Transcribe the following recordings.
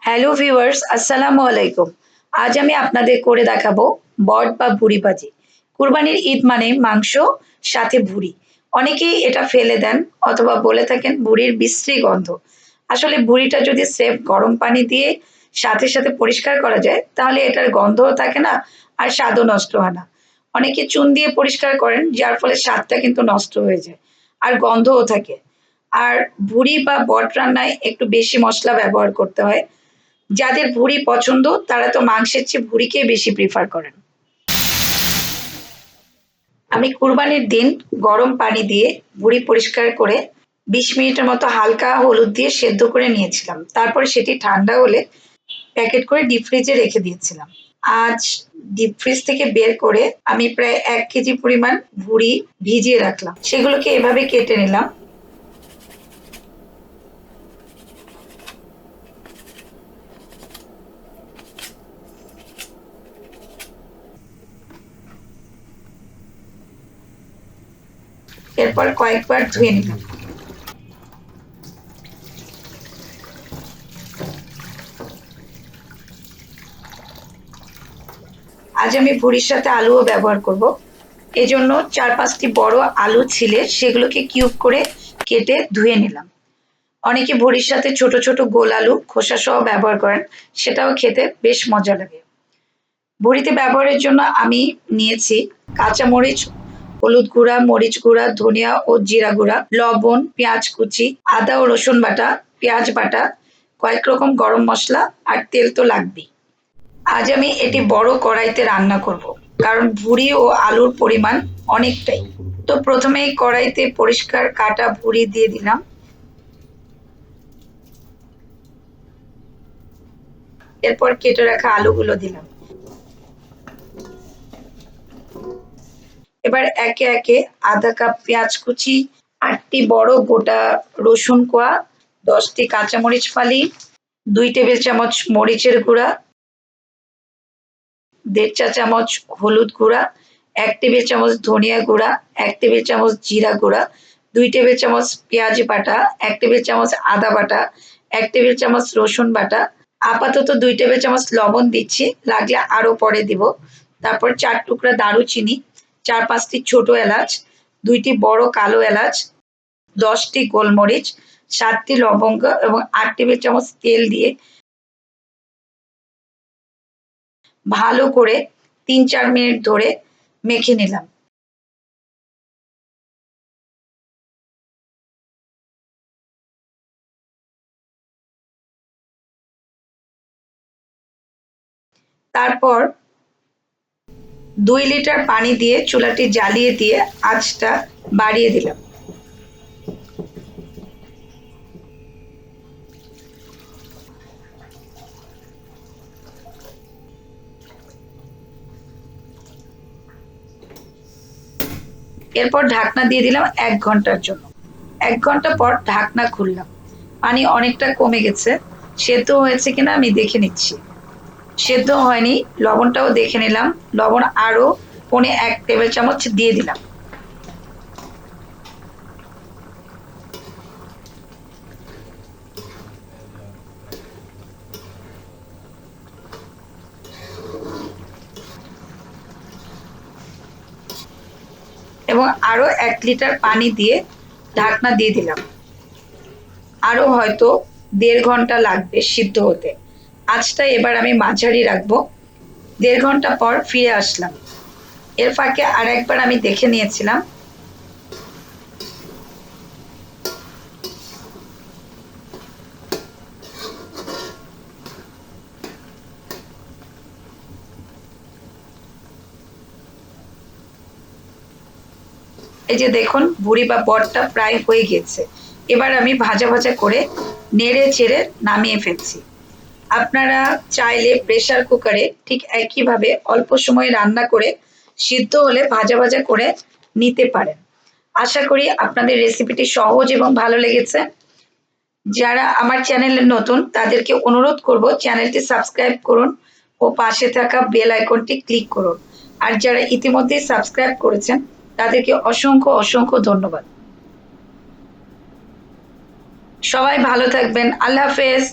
Hello viewers, আসসালামু আলাইকুম। আজ আমি আপনাদের করে দেখাবো বট বা ভুঁড়ি ভাজি। কুরবানির ঈদ মানে মাংস সাথে ভুঁড়ি। অনেকেই এটা ফেলে দেন অথবা বলে থাকেন ভুঁড়ির বিশ্রী গন্ধ। আসলে ভুঁড়িটা যদি স্রেফ গরম পানি দিয়ে সাথে পরিষ্কার করা যায় তাহলে এটার গন্ধও থাকে না আর স্বাদও নষ্ট হয় না। অনেকে চুন দিয়ে পরিষ্কার করেন যার ফলে স্বাদটা কিন্তু নষ্ট হয়ে যায় আর গন্ধও থাকে। আর ভুঁড়ি বা বট রান্নায় একটু বেশি মসলা ব্যবহার করতে হয়। যাদের ভুঁড়ি পছন্দ তারা তো মাংসের চেয়ে ভুঁড়িকেই বেশি প্রিফার করেন। আমি কুরবানির দিন গরম পানি দিয়ে ভুঁড়ি পরিষ্কার করে ২০ মিনিটের মতো হালকা হলুদ দিয়ে সেদ্ধ করে নিয়েছিলাম। তারপরে সেটি ঠান্ডা হলে প্যাকেট করে ডিপ ফ্রিজে রেখে দিয়েছিলাম। আজ ডিপ ফ্রিজ থেকে বের করে আমি প্রায় ১ কেজি পরিমাণ ভুঁড়ি ভিজিয়ে রাখলাম। সেগুলোকে এভাবে কেটে নিলাম। এরপর কয়েকবার ধুয়ে নিলাম। আজ আমি ভুঁড়ির সাথে আলুও ব্যবহার করব। এজন্য ৪-৫টি বড় আলু ছিলে সেগুলোকে কিউব করে কেটে ধুয়ে নিলাম। অনেকে ভুঁড়ির সাথে ছোট গোল আলু খোসা সহ ব্যবহার করেন, সেটাও খেতে বেশ মজা লাগে। ভুঁড়িতে ব্যবহারের জন্য আমি নিয়েছি কাঁচামরিচ, হলুদ গুঁড়া, মরিচ গুঁড়া, ধনিয়া ও জিরা গুঁড়া, লবণ, পেঁয়াজ কুচি, আদা ও রসুন বাটা, পেঁয়াজ বাটা, কয়েক রকম গরম মসলা আর তেল তো লাগবেই। আজ আমি এটি বড় কড়াইতে রান্না করব, কারণ ভুঁড়ি ও আলুর পরিমাণ অনেকটাই। তো প্রথমেই কড়াইতে পরিষ্কার কাটা ভুঁড়ি দিয়ে দিলাম। এরপর কেটে রাখা আলুগুলো দিলাম। এবার একে একে আধা কাপ পেঁয়াজ কুচি, ৮টি বড় গোটা রসুন কোয়া, ১০টি কাঁচামরিচ ফালি, ২ টেবিল চামচ মরিচের গুঁড়া, ১.৫ চা চামচ হলুদ গুঁড়া, ১ টেবিল চামচ ধনিয়া গুঁড়া, ১ টেবিল চামচ জিরা গুঁড়া, ২ টেবিল চামচ পেঁয়াজ বাটা, ১ টেবিল চামচ আদা বাটা, ১ টেবিল চামচ রসুন বাটা। আপাতত ২ টেবিল চামচ লবণ দিচ্ছি, লাগলে আরো পরে দিব। তারপর ৪ টুকরা দারুচিনি, ৪-৫টি ছোট এলাচ, ২টি বড় কালো এলাচ, ১০টি গোলমরিচ, ৭টি লবঙ্গ এবং ৮ টেবিল চামচ তেল দিয়ে ভালো করে ৩-৪ মিনিট ধরে মেখে নিলাম। তারপর ২ লিটার পানি দিয়ে চুলাটি জ্বালিয়ে দিয়ে আঁচটা বাড়িয়ে দিলাম। এরপর ঢাকনা দিয়ে দিলাম ১ ঘন্টার জন্য। ১ ঘন্টা পর ঢাকনা খুললাম। পানি অনেকটা কমে গেছে। সেদ্ধ হয়েছে কিনা আমি দেখে নিচ্ছি। সেদ্ধ হয়নি, লবণটাও দেখে নিলাম। লবণ আরো ১.৫ টেবিল চামচ দিয়ে দিলাম। এবং আরো ১ লিটার পানি দিয়ে ঢাকনা দিয়ে দিলাম। আরো হয়তো ১.৫ ঘন্টা লাগবে সিদ্ধ হতে। আঁচটা এবার আমি মাঝারি রাখবো। ১.৫ ঘন্টা পর ফিরে আসলাম। এর ফাঁকে আরেকবার আমি দেখে নিয়েছিলাম। এই যে দেখুন ভুঁড়ি বা বটটা প্রায় হয়ে গেছে। এবার আমি ভাজা করে নেড়ে চেড়ে নামিয়ে ফেলছি। আপনারা চাইলে প্রেসার কুকারে ঠিক একইভাবে অল্প সময়ে রান্না করে সিদ্ধ হলে ভাজা করে নিতে পারেন। আশা করি আপনাদের রেসিপিটি সহজ এবং ভালো লেগেছে। যারা আমার চ্যানেলে নতুন তাদেরকে অনুরোধ করব চ্যানেলটি সাবস্ক্রাইব করুন ও পাশে থাকা বেল আইকনটি ক্লিক করুন। আর যারা ইতিমধ্যেই সাবস্ক্রাইব করেছেন তাদেরকে অসংখ্য ধন্যবাদ। সবাই ভালো থাকবেন। আল্লাহ হাফেজ।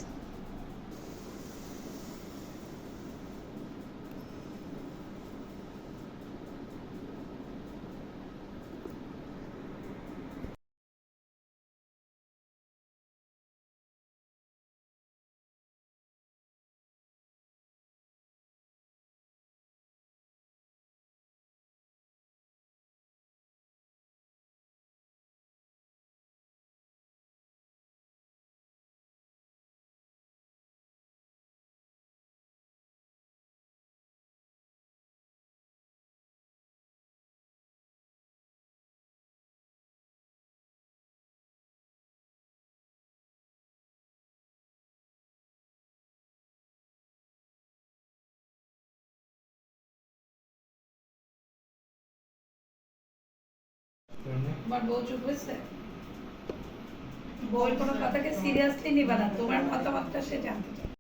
তোমার বউ চুপ হয়েছে? বউয়ের কোনো কথাকে সিরিয়াসলি নিবা না, তোমার মতামতটা সে জানতে চায়।